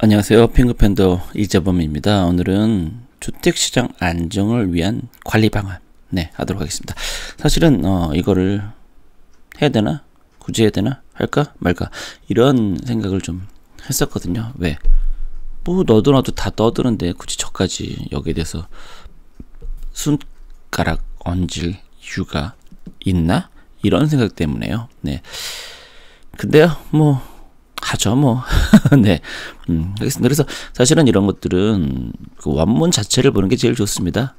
안녕하세요. 핑크팬더 이재범입니다. 오늘은 주택시장 안정을 위한 관리 방안 하도록 하겠습니다. 사실은 이거를 해야 되나? 굳이 해야 되나? 할까? 말까? 이런 생각을 좀 했었거든요. 왜? 뭐 너도 나도 다 떠드는데 굳이 저까지 여기에 대해서 손가락 얹을 이유가 있나? 이런 생각 때문에요. 근데요, 하죠, 알겠습니다. 그래서 사실은 이런 것들은 그 원문 자체를 보는 게 제일 좋습니다.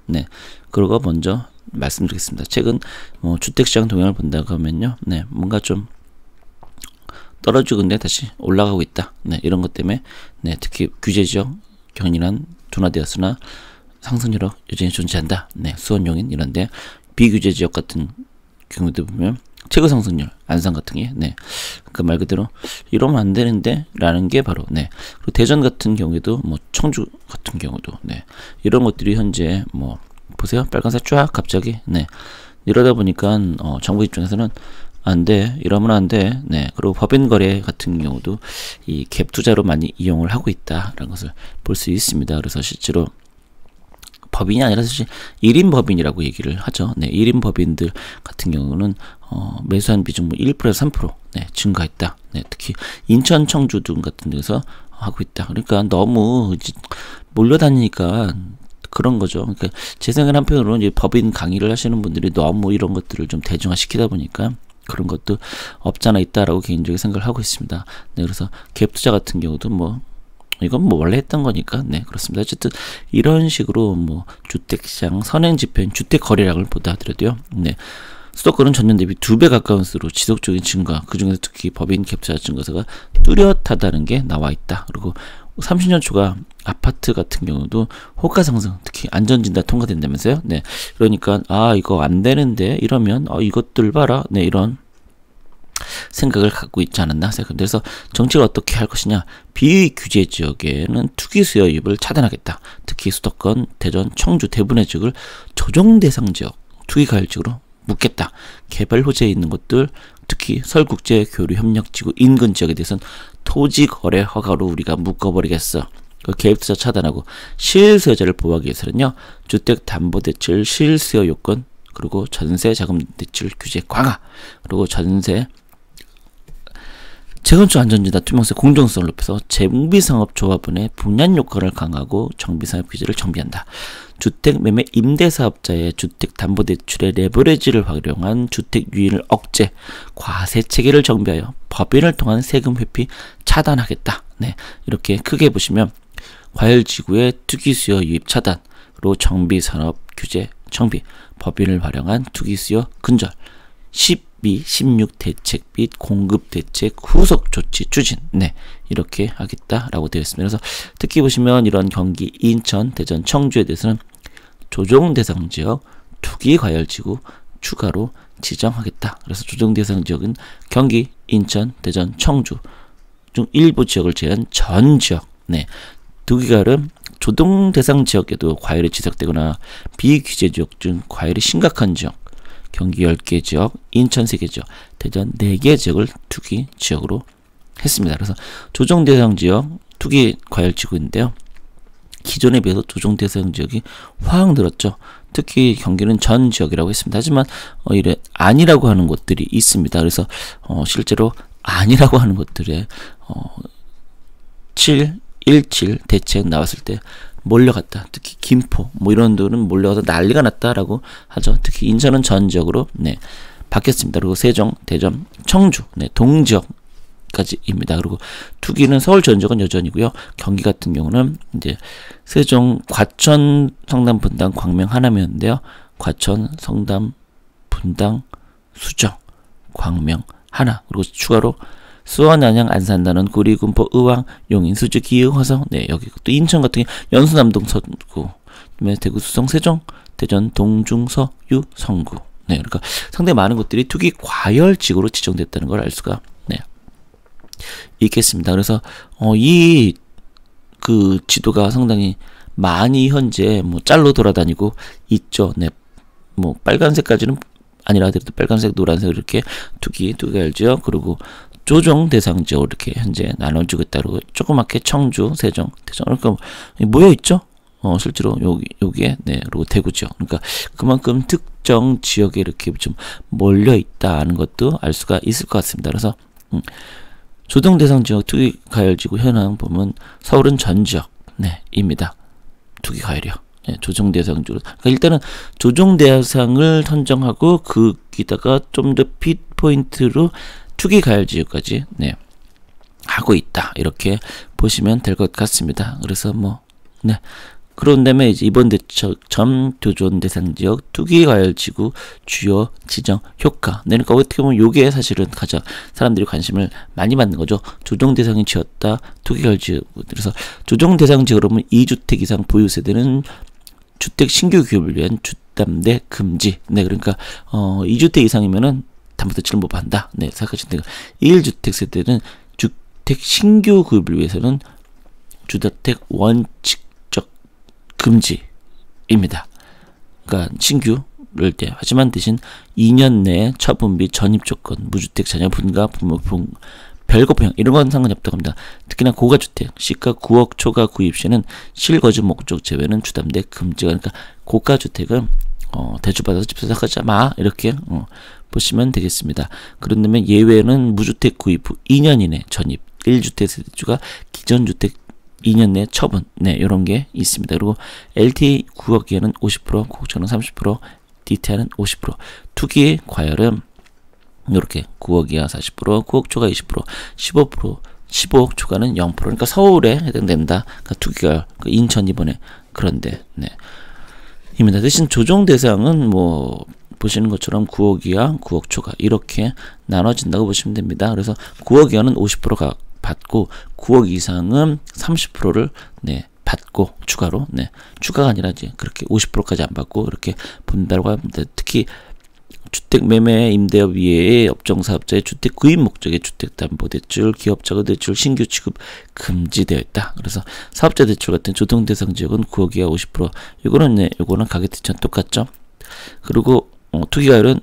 그러고 먼저 말씀드리겠습니다. 최근 주택시장 동향을 본다고 하면요, 뭔가 좀 떨어지고 근데 다시 올라가고 있다. 이런 것 때문에 특히 규제지역 경인한 둔화되었으나 상승률은 여전히 존재한다. 수원용인 이런데 비규제지역 같은 경우도 보면 최고 상승률, 안산 같은 게, 그 말 그대로 이러면 안 되는데, 라는 게 바로, 그리고 대전 같은 경우에도, 청주 같은 경우도, 이런 것들이 현재, 보세요. 빨간색 쫙 갑자기, 이러다 보니까, 정부 입장에서는 안 돼, 이러면 안 돼, 그리고 법인 거래 같은 경우도 이 갭 투자로 많이 이용을 하고 있다라는 것을 볼 수 있습니다. 그래서 실제로, 법인이 아니라 사실 1인 법인이라고 얘기를 하죠. 1인 법인들 같은 경우는 매수한 비중 1%에서 3% 증가했다. 특히 인천, 청주 등 같은 데서 하고 있다. 그러니까 너무 몰려다니니까 그런 거죠. 그러니까 제 생각 한편으로는 이제 법인 강의를 하시는 분들이 너무 이런 것들을 좀 대중화시키다 보니까 그런 것도 없잖아 있다라고 개인적으로 생각을 하고 있습니다. 그래서 갭 투자 같은 경우도 이건 원래 했던 거니까 그렇습니다. 어쨌든 이런 식으로 주택시장 선행지표인 주택거래량을 보다 하더라도요. 수도권은 전년 대비 2배 가까운 수로 지속적인 증가, 그중에서 특히 법인 갭투자 증가세가 뚜렷하다는 게 나와 있다. 그리고 30년 초과 아파트 같은 경우도 호가 상승, 특히 안전진단 통과된다면서요. 그러니까 이거 안 되는데 이러면 이것들 봐라. 이런 생각을 갖고 있지 않았나 생각합니다. 그래서 정책을 어떻게 할 것이냐. 비규제 지역에는 투기 수요 유입을 차단하겠다. 특히 수도권, 대전, 청주 대부분의 지역을 조정 대상 지역, 투기 가열 지역으로 묶겠다. 개발 호재에 있는 곳들, 특히 설국제교류협력지구 인근 지역에 대해서는 토지 거래 허가로 우리가 묶어버리겠어. 갭 투자 차단하고 실수요자를 보호하기 위해서는요. 주택담보대출 실수요 요건, 그리고 전세 자금 대출 규제 강화, 그리고 전세 재건축 안전진단 투명성 공정성을 높여서 정비상업조합원의 분양 요건을 강화하고 정비상업 규제를 정비한다. 주택매매 임대사업자의 주택담보대출의 레버리지를 활용한 주택 유인을 억제, 과세 체계를 정비하여 법인을 통한 세금 회피 차단하겠다. 이렇게 크게 보시면 과열지구의 투기수요 유입 차단, 그리고 정비산업 규제 정비, 법인을 활용한 투기수요 근절, 12, 16 대책 및 공급 대책 후속 조치 추진, 이렇게 하겠다라고 되어 있습니다. 그래서 특히 보시면 이런 경기, 인천, 대전, 청주에 대해서는 조정 대상 지역, 투기 과열 지구 추가로 지정하겠다. 그래서 조정 대상 지역은 경기, 인천, 대전, 청주 중 일부 지역을 제외한 전 지역, 투기 과열은 조정 대상 지역에도 과열이 지속되거나 비규제 지역 중 과열이 심각한 지역, 경기 10개 지역, 인천 3개 지역, 대전 4개 지역을 투기 지역으로 했습니다. 그래서 조정 대상 지역, 투기 과열 지구인데요. 기존에 비해서 조정 대상 지역이 확 늘었죠. 특히 경기는 전 지역이라고 했습니다. 하지만 이래 아니라고 하는 곳들이 있습니다. 그래서 실제로 아니라고 하는 곳들에 717 대책 나왔을 때 몰려갔다. 특히 김포 이런 데는 몰려가서 난리가 났다라고 하죠. 특히 인천은 전 지역으로 바뀌었습니다. 그리고 세종, 대전, 청주 동지역까지입니다. 그리고 투기는 서울 전 지역은 여전이고요. 경기 같은 경우는 이제 세종, 과천, 성남, 분당, 광명, 하남이었는데요. 과천, 성남, 분당, 수정, 광명, 하나, 그리고 추가로 수원, 안양, 안산, 난원, 구리, 군포, 의왕, 용인, 수지, 기흥, 화성, 여기 또 인천 같은 게 연수, 남동, 서구, 그다음에 대구, 수성, 세종, 대전, 동중, 서유, 성구. 그러니까 상당히 많은 곳들이 투기 과열지구로 지정됐다는 걸 알 수가 있겠습니다. 그래서 이 그 지도가 상당히 많이 현재 짤로 돌아다니고 있죠. 빨간색까지는 아니라 하더라도 빨간색, 노란색 이렇게 투기 과열지역, 그리고 조정 대상 지역으로 이렇게 현재 나눠지고 있다고. 조그맣게 청주, 세종, 대전 그러니까 모여 있죠. 실제로 여기에 그리고 대구 지역. 그러니까 그만큼 특정 지역에 이렇게 좀 몰려 있다는 것도 알 수가 있을 것 같습니다. 그래서 조정 대상 지역 투기 과열 지구 현황 보면 서울은 전 지역 입니다. 투기 과열이요. 조정 대상 지구. 그러니까 일단은 조정 대상을 선정하고 거기다가 좀 더 핏포인트로 투기 과열 지역까지 하고 있다. 이렇게 보시면 될 것 같습니다. 그래서 그런 다음에 이제 이번 대책 점 조정 대상 지역 투기 과열 지구 주요 지정 효과. 그러니까 어떻게 보면 요게 사실은 가장 사람들이 관심을 많이 받는 거죠. 조정 대상이 지었다 투기 과열 지역. 그래서 조정 대상 지역으로 보면 2주택 이상 보유 세대는 주택 신규 구입을 위한 주담대 금지. 그러니까 2주택 이상이면은 담보대출을 못 받는다. 생각하시면 돼요. 1주택 세대는 주택 신규 구입을 위해서는 주택 원칙적 금지입니다. 그러니까 신규를 때 하지만 대신 2년 내에 처분비 전입 조건, 무주택 자녀 분가 부모분 별거부양 이런 건 상관이 없다고 합니다. 특히나 고가주택 시가 9억 초과 구입 시는 실거주 목적 제외는 주담대 금지가. 그러니까 고가주택은 대출받아서 집 사가지 마 이렇게 보시면 되겠습니다. 그런다면 예외는 무주택 구입 후 2년 이내 전입, 1주택 세대주가 기존 주택 2년 내 처분, 이런 게 있습니다. 그리고 LTE 9억 이하는 50%, 9억초는 30%, DTI는 50%, 투기 과열은 이렇게 9억 이하 40%, 9억 초과 20%, 15%, 15억 초과는 0%. 그러니까 서울에 해당된다. 그러니까 투기과열, 인천 이번에 그런데 입니다. 대신 조정 대상은 보시는 것처럼 9억 이하, 9억 초과 이렇게 나눠진다고 보시면 됩니다. 그래서 9억 이하는 50%가 받고 9억 이상은 30%를 받고 추가로 추가가 아니라 이제 그렇게 50%까지 안 받고 이렇게 본다고 합니다. 특히 주택 매매 임대업 이외의 업종 사업자의 주택 구입 목적의 주택담보대출, 기업자금 대출 신규 취급 금지되어 있다. 그래서 사업자 대출 같은 조정 대상 지역은 9억 이하 50%. 요거는 가계대출은 똑같죠. 그리고 투기 과열은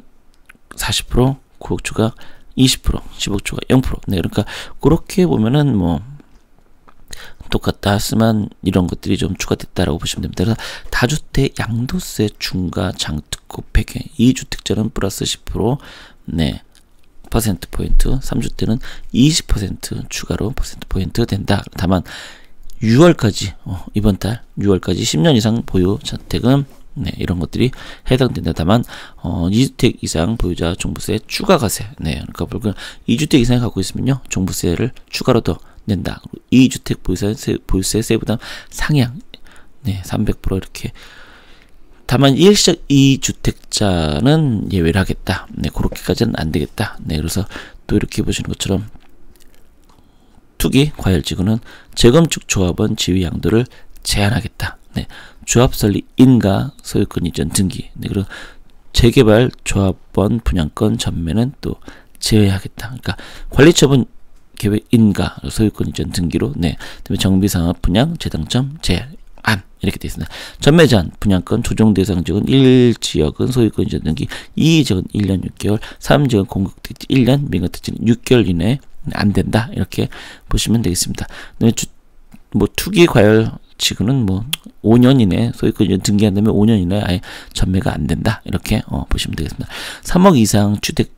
40%, 9억 초과 20%, 15억 초과 0%. 그러니까 그렇게 보면은 똑같다 하지만 이런 것들이 좀 추가됐다라고 보시면 됩니다. 그래서 다주택 양도세 중과 장특고 폐괴 2주택자는 플러스 10% 퍼센트포인트, 3주택은 20% 추가로 퍼센트포인트 된다. 다만 6월까지 이번 달 6월까지 10년 이상 보유 자택은 이런 것들이 해당된다. 다만 2주택 이상 보유자 종부세 추가 과세. 그러니까 2주택 이상을 갖고 있으면요 종부세를 추가로 더 낸다. 2주택 보유세 세부담 상향 300% 이렇게. 다만 일시적 2주택자는 예외를 하겠다. 그렇게까지는 안 되겠다. 그래서 또 이렇게 보시는 것처럼 투기 과열지구는 재건축 조합원 지위 양도를 제한하겠다. 조합 설립 인가 소유권 이전 등기. 그리고 재개발 조합원 분양권 전매는 또 제외하겠다. 그러니까 관리처분 계획 인가 소유권 이전 등기로 그다음에 정비사업 분양 재당점 제한 이렇게 되어 있습니다. 전매 제한 분양권 조정 대상 지역은 1지역은 소유권 이전 등기, 2지역은 1년 6개월, 3지역은 공급특지 1년, 민간특지는 6개월 이내에 안 된다. 이렇게 보시면 되겠습니다. 그다음에 투기 과열 지구는 5년 이내 소유권 이전 등기한다면 5년 이내에 아예 전매가 안 된다. 이렇게 보시면 되겠습니다. 3억 이상 주택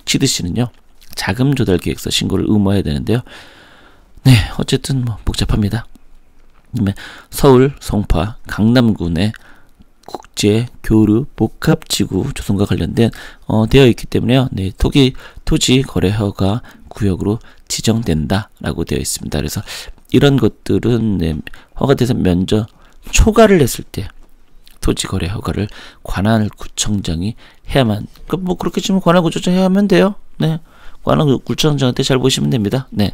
취득시는요 자금 조달 계획서 신고를 의무화해야 되는데요. 어쨌든 복잡합니다. 서울, 송파, 강남군의 국제 교류 복합지구 조성과 관련된 되어 있기 때문에요. 토지 거래 허가 구역으로 지정된다라고 되어 있습니다. 그래서 이런 것들은 허가돼서 면적 초과를 했을 때 토지 거래 허가를 관할구청장이 해야만. 그렇게 치면 관할구청장이 하면 돼요. 관할구청장한테 잘 보시면 됩니다. 그다음에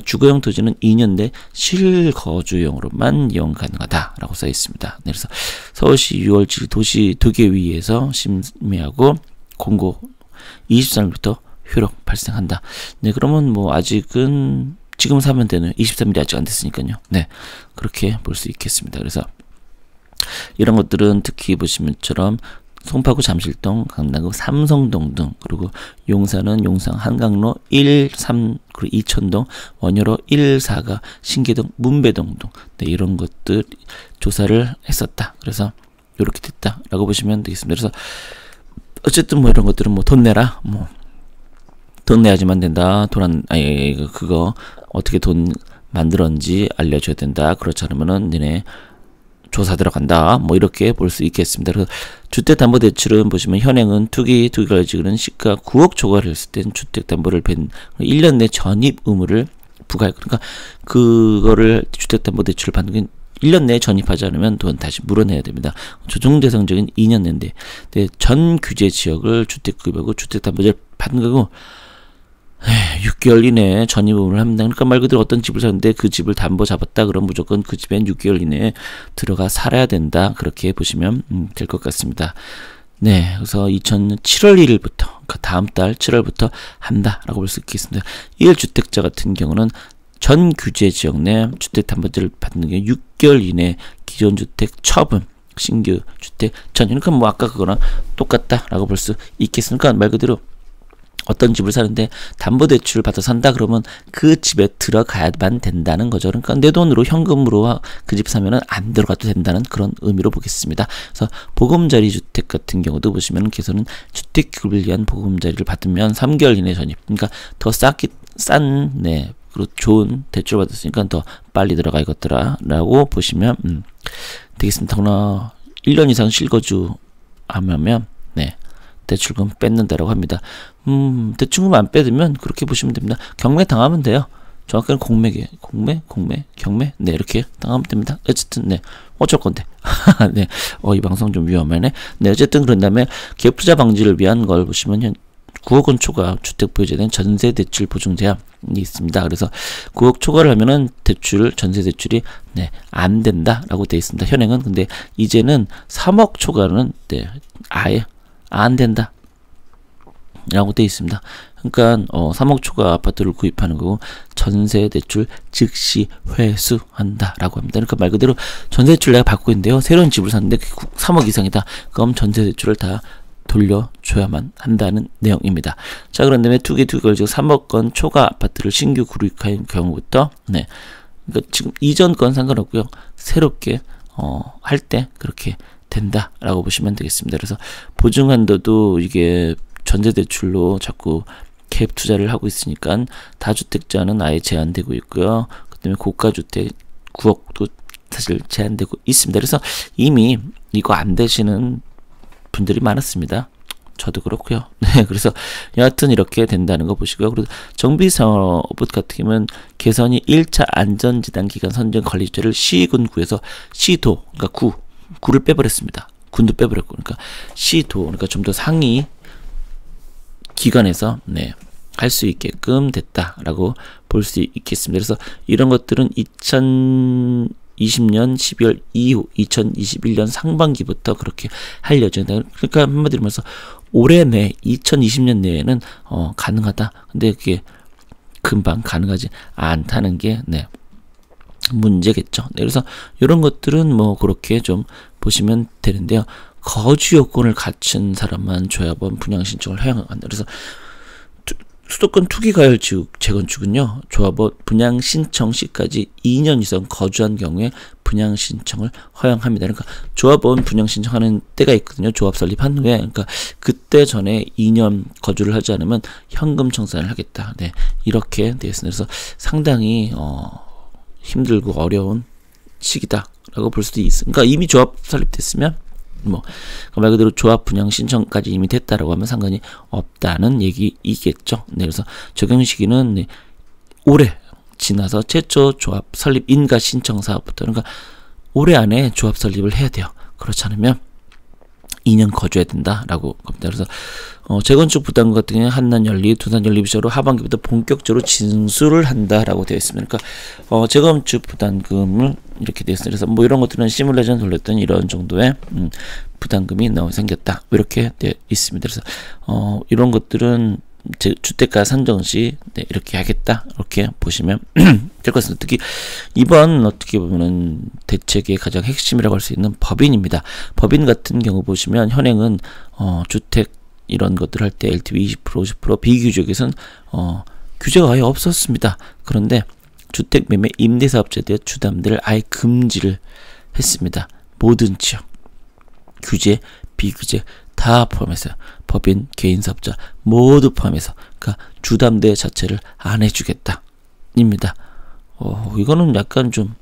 주거용 토지는 2년 내 실거주용으로만 이용 가능하다라고 써 있습니다. 그래서 서울시 6월 7일 도시도계위에서 심의하고 공고 23일부터 효력 발생한다. 그러면 아직은 지금 사면 되는 23일이 아직 안 됐으니까요. 그렇게 볼 수 있겠습니다. 그래서 이런 것들은 특히 보시면처럼 송파구 잠실동, 강남구 삼성동 등, 그리고 용산은 용산 한강로 1, 3, 그리고 이천동, 원효로 1, 4가 신계동, 문배동 등, 네, 이런 것들 조사를 했었다. 그래서 이렇게 됐다라고 보시면 되겠습니다. 그래서 어쨌든 뭐 이런 것들은 뭐 돈 내라, 뭐 돈 내야지만 된다. 그거 어떻게 돈 만들었는지 알려줘야 된다. 그렇지 않으면은 니네 조사 들어간다. 뭐 이렇게 볼 수 있겠습니다. 그래서 주택담보대출은 보시면 현행은 투기가 지금 시가 9억 초과를 했을 땐 주택담보를 1년 내 전입 의무를 부과해. 그러니까 그거를 주택담보대출을 받는 게 1년 내에 전입하지 않으면 돈 다시 물어내야 됩니다. 조정 대상적인 2년 내인데, 전 규제 지역을 주택급여고 주택담보대출 받는 거고 6개월 이내에 전입 의무를 합니다. 그러니까 말 그대로 어떤 집을 샀는데 그 집을 담보 잡았다 그럼 무조건 그 집엔 6개월 이내에 들어가 살아야 된다. 그렇게 보시면 될 것 같습니다. 네, 그래서 2000년 7월 1일부터, 그러니까 다음 달 7월부터 한다라고 볼 수 있겠습니다. 1주택자 같은 경우는 전 규제 지역 내 주택담보대출을 받는 게 6개월 이내 기존 주택 처분, 신규 주택 전입. 그러니까 뭐 아까 그거랑 똑같다라고 볼 수 있겠습니다. 그러니까 말 그대로 어떤 집을 사는데 담보대출을 받아 산다 그러면 그 집에 들어가야만 된다는 거죠. 그러니까 내 돈으로 현금으로 그 집 사면은 안 들어가도 된다는 그런 의미로 보겠습니다. 그래서 보금자리 주택 같은 경우도 보시면 개선은 주택급여를 위한 보금자리를 받으면 3개월 이내 전입. 그러니까 더 싼 네, 그리고 좋은 대출 받았으니까 더 빨리 들어가 이것들아라고 보시면 되겠습니다. 더구나 1년 이상 실거주 하면 네, 대출금 뺏는다라고 합니다. 대출금 안 빼두면 그렇게 보시면 됩니다. 경매 당하면 돼요. 정확히는 경매 네, 이렇게 당하면 됩니다. 어쨌든 네, 어쩔 건데 네, 이 방송 좀 위험하네. 네, 어쨌든 그런 다음에 기업 투자 방지를 위한 걸 보시면 9억 원 초과 주택 보유자에 대한 전세 대출 보증 제한이 있습니다. 그래서 9억 초과를 하면은 전세 대출이 네, 안 된다라고 되어 있습니다. 현행은. 근데 이제는 3억 초과는 네, 아예 안 된다 라고 되어 있습니다. 그러니까 3억 초과 아파트를 구입하는 거고 전세 대출 즉시 회수한다 라고 합니다. 그러니까 말 그대로 전세 대출 내가 받고 있는데요, 새로운 집을 샀는데 3억 이상이다. 그럼 전세 대출을 다 돌려줘야만 한다는 내용입니다. 자, 그런 다음에 투기걸 즉 3억건 초과 아파트를 신규 구입한 경우부터 네, 그러니까 지금 이전 건 상관없고요, 새롭게 할 때 그렇게 된다라고 보시면 되겠습니다. 그래서 보증한도도 이게 전세대출로 자꾸 갭 투자를 하고 있으니까 다주택자는 아예 제한되고 있고요. 그 다음에 고가주택 9억도 사실 제한되고 있습니다. 그래서 이미 이거 안 되시는 분들이 많았습니다. 저도 그렇고요. 네, 그래서 여하튼 이렇게 된다는 거 보시고요. 그리고 정비사업 같은 경우는 개선이 1차 안전지단 기간 선정 관리제를 시군구에서 시도, 그러니까 구를 빼버렸습니다. 군도 빼버렸고, 그러니까 시도, 그러니까 좀 더 상위 기관에서 네, 할 수 있게끔 됐다라고 볼 수 있겠습니다. 그래서 이런 것들은 2020년 12월 이후 2021년 상반기부터 그렇게 할 예정이다. 그러니까 한마디로 말해서 올해 내 2020년 내에는 가능하다. 근데 그게 금방 가능하지 않다는 게 네, 문제겠죠. 네, 그래서 이런 것들은 뭐 그렇게 좀 보시면 되는데요. 거주 요건을 갖춘 사람만 조합원 분양 신청을 허용한다. 그래서 수도권 투기가열 지역 재건축은요, 조합원 분양 신청 시까지 2년 이상 거주한 경우에 분양 신청을 허용합니다. 그러니까 조합원 분양 신청하는 때가 있거든요. 조합 설립한 후에. 그러니까 그때 전에 2년 거주를 하지 않으면 현금 청산을 하겠다. 네, 이렇게 되어 있습니다. 그래서 상당히 힘들고 어려운 시기다라고 볼 수도 있습니다. 그러니까 이미 조합 설립됐으면 말 그대로 조합 분양 신청까지 이미 됐다라고 하면 상관이 없다는 얘기이겠죠. 네, 그래서 적용 시기는 네, 올해 지나서 최초 조합 설립 인가 신청 사업부터, 그러니까 올해 안에 조합 설립을 해야 돼요. 그렇지 않으면 2년 거주해야 된다라고 겁니다. 그래서 재건축 부담금 같은 경우에 한난 연립, 두산 연립 시작으로 하반기부터 본격적으로 징수를 한다라고 되어 있습니다. 그러니까 재건축 부담금을 이렇게 되어 있습니다. 그래서 뭐 이런 것들은 시뮬레이션 돌렸던 이런 정도의 부담금이 생겼다 이렇게 되어 있습니다. 그래서 이런 것들은 주택가 산정 시 네, 이렇게 하겠다 이렇게 보시면 될 것 같습니다. 특히 이번 어떻게 보면은 대책의 가장 핵심이라고 할 수 있는 법인입니다. 법인 같은 경우 보시면 현행은 주택 이런 것들 할 때 LTV 20% 50% 비규제에서는 규제가 아예 없었습니다. 그런데 주택 매매 임대사업자들의 주담대를 아예 금지를 했습니다. 모든 지역 규제 비규제 다 포함해서 법인 개인사업자 모두 포함해서 그러니까 주담대 자체를 안 해주겠다입니다. 이거는 약간 좀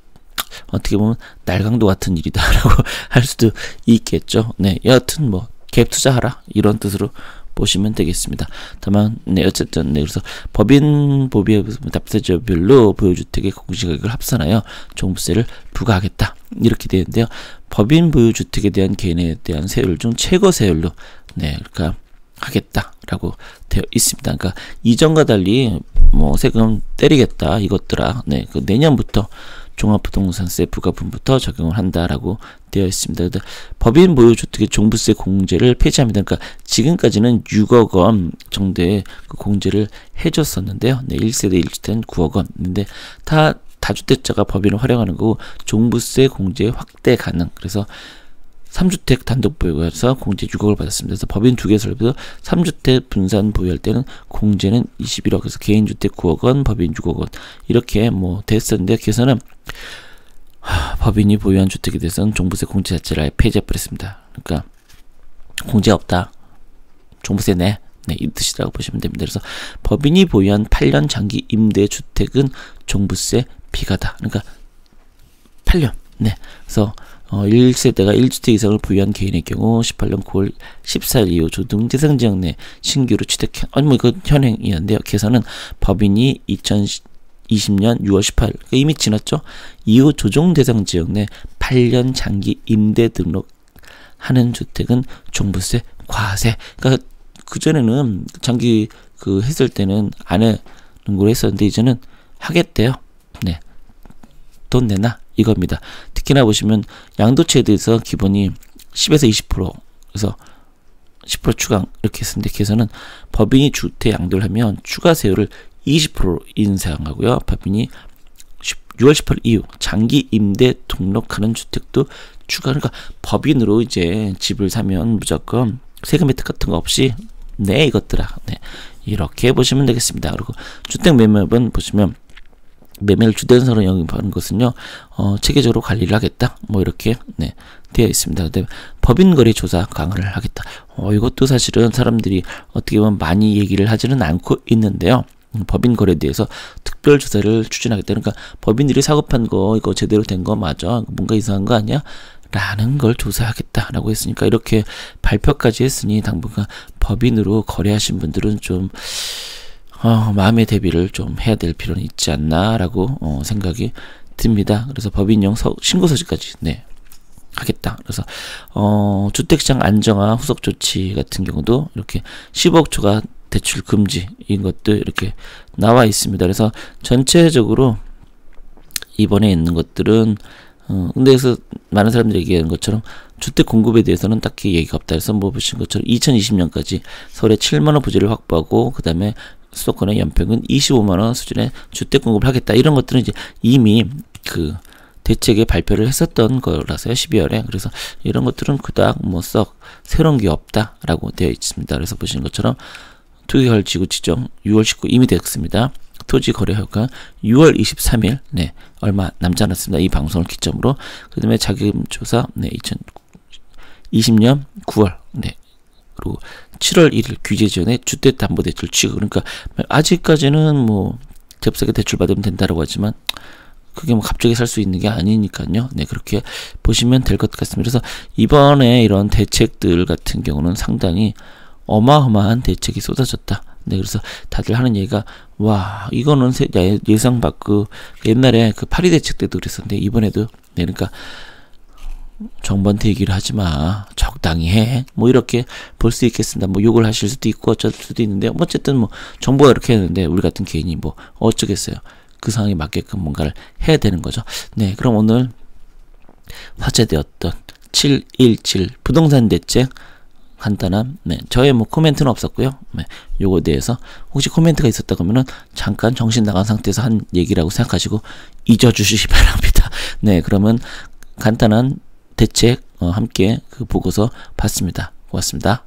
어떻게 보면 날강도 같은 일이다라고 할 수도 있겠죠. 네, 여하튼 뭐 갭 투자하라 이런 뜻으로 보시면 되겠습니다. 다만 네 어쨌든 네 그래서 법인 보비의 납세자별로 보유주택의 공시가격을 합산하여 종부세를 부과하겠다 이렇게 되는데요. 법인 보유주택에 대한 개인에 대한 세율 중 최고 세율로 네 그러니까 하겠다라고 되어 있습니다. 그러니까 이전과 달리 뭐 세금 때리겠다 이것들아 네 그 내년부터 종합부동산세 부과분부터 적용을 한다라고 되어 있습니다. 법인 보유주택의 종부세 공제를 폐지합니다. 그러니까 지금까지는 6억 원 정도의 그 공제를 해줬었는데요. 네, 1세대 1주택은 9억 원. 근데 다주택자가 법인을 활용하는 거고 종부세 공제 확대 가능. 그래서 3주택 단독 보유에서 공제 6억을 받았습니다. 그래서 법인 2개 설비도 3주택 분산 보유할 때는 공제는 21억, 그래서 개인주택 9억 원, 법인 6억 원 이렇게 뭐 됐었는데 그래서는 법인이 보유한 주택에 대해서는 종부세 공제 자체를 아예 폐지해버렸습니다. 그러니까 공제 없다, 종부세 내, 네, 이 뜻이라고 보시면 됩니다. 그래서 법인이 보유한 8년 장기 임대 주택은 종부세 비과다. 그러니까 8년. 네, 그래서 1세대가 1주택 이상을 보유한 개인의 경우 18년 9월 14일 이후 조정 대상 지역 내 신규로 취득한 뭐 이거 현행이었는데요. 개선은 법인이 2020년 6월 18일 이미 지났죠. 이후 조정 대상 지역 내 8년 장기 임대 등록하는 주택은 종부세 과세. 그러니까 그 전에는 장기 그 했을 때는 안 하는 걸 했었는데 이제는 하겠대요. 네, 돈 내놔 이겁니다. 특히나 보시면 양도세에 대해서 기본이 10에서 20% 그래서 10% 추가 이렇게 했었는데 개선은 법인이 주택 양도를 하면 추가 세율을 20% 인상하고요. 법인이 6월 18일 이후 장기 임대 등록하는 주택도 추가. 그러니까 법인으로 이제 집을 사면 무조건 세금 혜택 같은 거 없이 네 이것들아 네 이렇게 보시면 되겠습니다. 그리고 주택 매매업은 보시면 매매를 주된사로 영입하는 것은요, 체계적으로 관리를 하겠다. 뭐 이렇게 네 되어 있습니다. 근데 법인 거래 조사 강화를 하겠다. 이것도 사실은 사람들이 어떻게 보면 많이 얘기를 하지는 않고 있는데요. 법인 거래에 대해서 특별 조사를 추진하겠다. 그러니까 법인들이 사고 판 거 이거 제대로 된 거 맞아? 뭔가 이상한 거 아니야? 라는 걸 조사하겠다라고 했으니까 이렇게 발표까지 했으니 당분간 법인으로 거래하신 분들은 좀 마음의 대비를 좀 해야 될 필요는 있지 않나라고 생각이 듭니다. 그래서 법인용 신고서식까지 네 하겠다. 그래서 주택시장 안정화 후속 조치 같은 경우도 이렇게 10억 초과 대출 금지인 것도 이렇게 나와 있습니다. 그래서 전체적으로 이번에 있는 것들은 근데 그래서 많은 사람들이 얘기하는 것처럼 주택 공급에 대해서는 딱히 얘기가 없다. 그래서 뭐 보신 것처럼 2020년까지 서울에 7만원 부지를 확보하고 그 다음에 수도권의 연평균 25만원 수준의 주택 공급을 하겠다. 이런 것들은 이제 이미 그 대책에 발표를 했었던 거라서요. 12월에. 그래서 이런 것들은 그닥 뭐 썩 새로운 게 없다라고 되어 있습니다. 그래서 보시는 것처럼 투기거래 지구 지정 6월 19일 이미 됐습니다. 토지 거래 효과 6월 23일 네 얼마 남지 않았습니다. 이 방송을 기점으로. 그 다음에 자금 조사 네 2020년 9월 네 그리고 7월 1일 규제 지원에 주택담보대출 취급. 그러니까 아직까지는 뭐 잽싸게 대출 받으면 된다라고 하지만 그게 뭐 갑자기 살 수 있는 게 아니니까요. 네 그렇게 보시면 될 것 같습니다. 그래서 이번에 이런 대책들 같은 경우는 상당히 어마어마한 대책이 쏟아졌다. 네 그래서 다들 하는 얘기가 와 이거는 예상 밖의 옛날에 그 파리 대책 때도 그랬었는데 이번에도 네 그러니까 정부한테 얘기를 하지 마. 적당히 해. 뭐 이렇게 볼 수 있겠습니다. 뭐 욕을 하실 수도 있고 어쩔 수도 있는데 뭐 어쨌든 뭐 정부가 이렇게 했는데 우리 같은 개인이 뭐 어쩌겠어요. 그 상황에 맞게끔 뭔가를 해야 되는 거죠. 네, 그럼 오늘 화제되었던 717 부동산 대책 간단한 저의 뭐 코멘트는 없었고요. 요거에 대해서 혹시 코멘트가 있었다 그러면은 잠깐 정신 나간 상태에서 한 얘기라고 생각하시고 잊어주시기 바랍니다. 그러면 간단한 대책 함께 그 보고서 봤습니다. 고맙습니다.